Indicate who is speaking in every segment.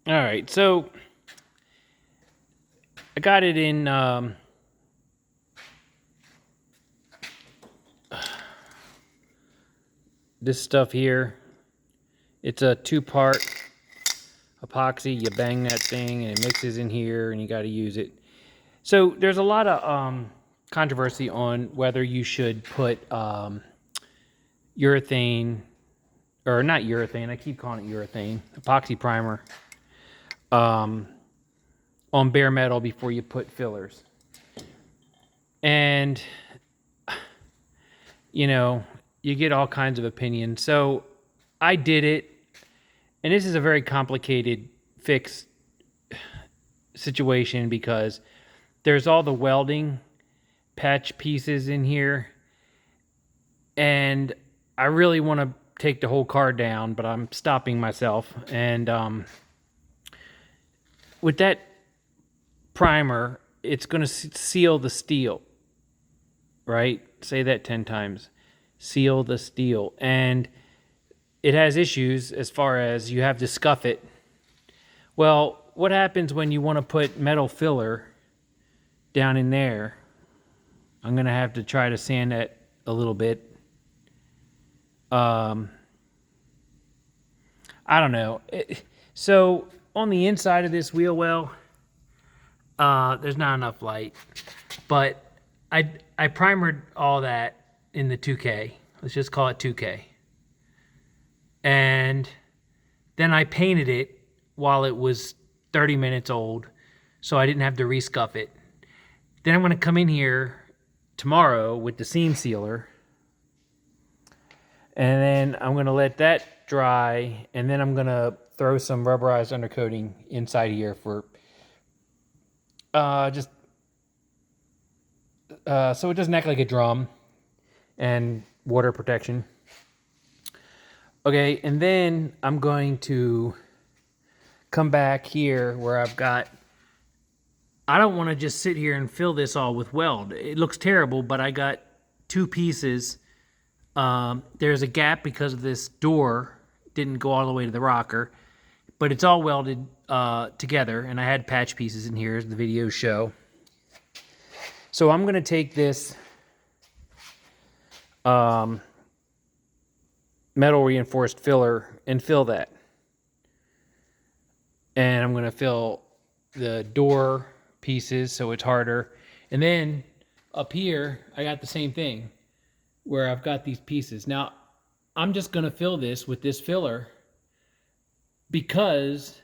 Speaker 1: All right, so I got it in this stuff here. It's a two-part epoxy. You bang that thing and it mixes in here and you got to use it. So there's a lot of controversy on whether you should put urethane, or not urethane, I keep calling it urethane, epoxy primer, on bare metal before you put fillers. And, you know, you get all kinds of opinions. So I did it, and this is a very complicated fix situation because there's all the welding patch pieces in here, and I really want to take the whole car down, but I'm stopping myself. And with that primer, it's going to seal the steel, right? Say that 10 times. Seal the steel. And it has issues as far as you have to scuff it. Well, what happens when you want to put metal filler down in there? I'm going to have to try to sand that a little bit. I don't know. So on the inside of this wheel well, there's not enough light, but I primered all that in the 2K. Let's just call it 2K. And then I painted it while it was 30 minutes old, so I didn't have to rescuff it. Then I'm going to come in here tomorrow with the seam sealer, and then I'm going to let that dry, and then I'm going to throw some rubberized undercoating inside here for just so it doesn't act like a drum, and water protection. Okay, and then I'm going to come back here where I've got, I don't want to just sit here and fill this all with weld. It looks terrible, but I got two pieces. There's a gap because of this door didn't go all the way to the rocker, but it's all welded together, and I had patch pieces in here as the videos show. So I'm going to take this metal reinforced filler and fill that. And I'm going to fill the door pieces so it's harder. And then up here, I got the same thing where I've got these pieces. Now, I'm just going to fill this with this filler because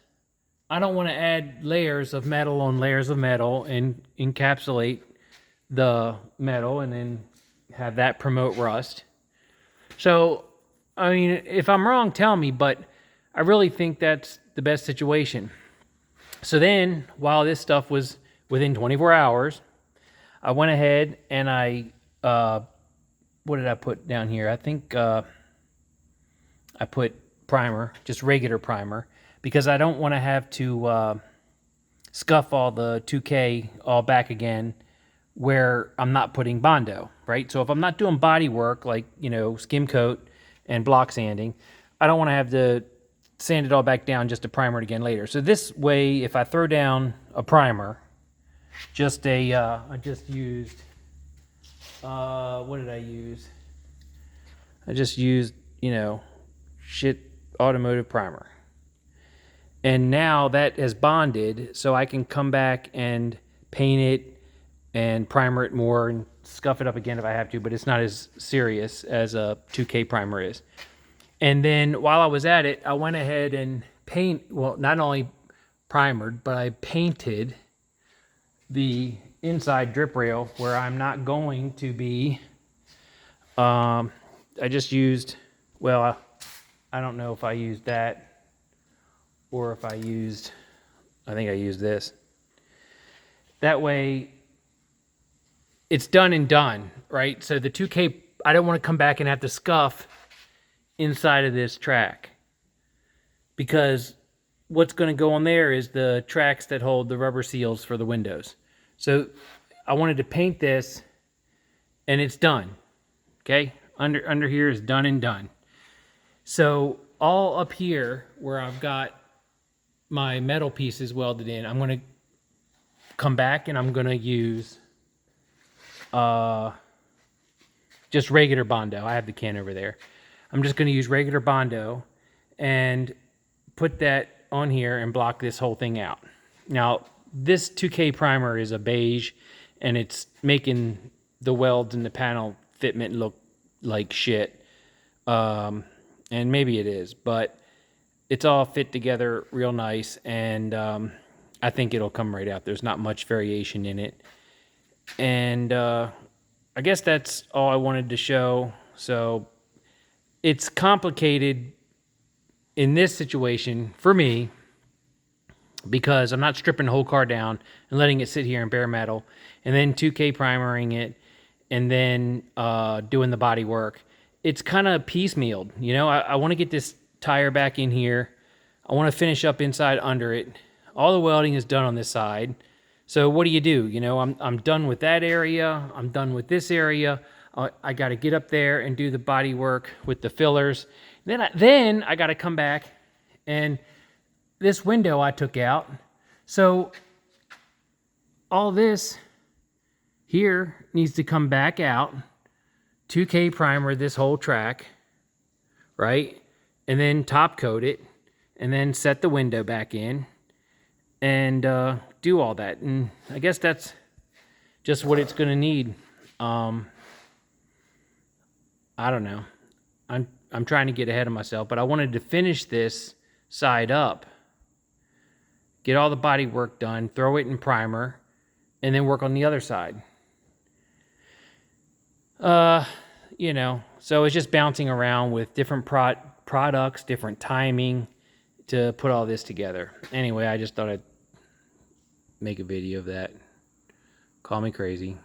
Speaker 1: I don't want to add layers of metal on layers of metal and encapsulate the metal and then have that promote rust. So, I mean, if I'm wrong, tell me, but I really think that's the best situation. So then, while this stuff was within 24 hours, I went ahead and I, what did I put down here? I think I put primer, just regular primer, because I don't want to have to scuff all the 2K all back again where I'm not putting Bondo, right? So if I'm not doing body work, like, you know, skim coat and block sanding, I don't want to have to sand it all back down just to primer it again later. So this way, if I throw down a primer, just a, I just used, what did I use? I just used, you know, shit automotive primer. And now that has bonded, so I can come back and paint it and primer it more and scuff it up again if I have to, but it's not as serious as a 2K primer is. And then while I was at it, I went ahead and not only primered, but I painted the inside drip rail where I'm not going to be, I just used, well, I don't know if I used that or if I think I used this. That way, it's done and done, right? So the 2K, I don't want to come back and have to scuff inside of this track because what's going to go on there is the tracks that hold the rubber seals for the windows. So I wanted to paint this and it's done. Okay? Under here is done and done. So all up here where I've got my metal pieces welded in, I'm going to come back and I'm going to use just regular Bondo. I have the can over there. I'm just going to use regular Bondo and put that on here and block this whole thing out. Now, this 2K primer is a beige, and it's making the welds in the panel fitment look like shit. And maybe it is, but it's all fit together real nice, and I think it'll come right out. There's not much variation in it. And I guess that's all I wanted to show. So it's complicated in this situation for me because I'm not stripping the whole car down and letting it sit here in bare metal and then 2K primering it and then doing the body work. It's kind of piecemealed. You know, I want to get this tire back in here. I want to finish up inside under it. All the welding is done on this side. So what do? You know, I'm done with that area. I'm done with this area. I got to get up there and do the body work with the fillers. Then I got to come back, and this window I took out. So all this here needs to come back out. 2K primer this whole track, right? And then top coat it, and then set the window back in, and do all that. And I guess that's just what it's going to need. I don't know. I'm trying to get ahead of myself, but I wanted to finish this side up, get all the body work done, throw it in primer, and then work on the other side. You know, so it's just bouncing around with different products, different timing to put all this together. Anyway, I just thought I'd make a video of that. Call me crazy.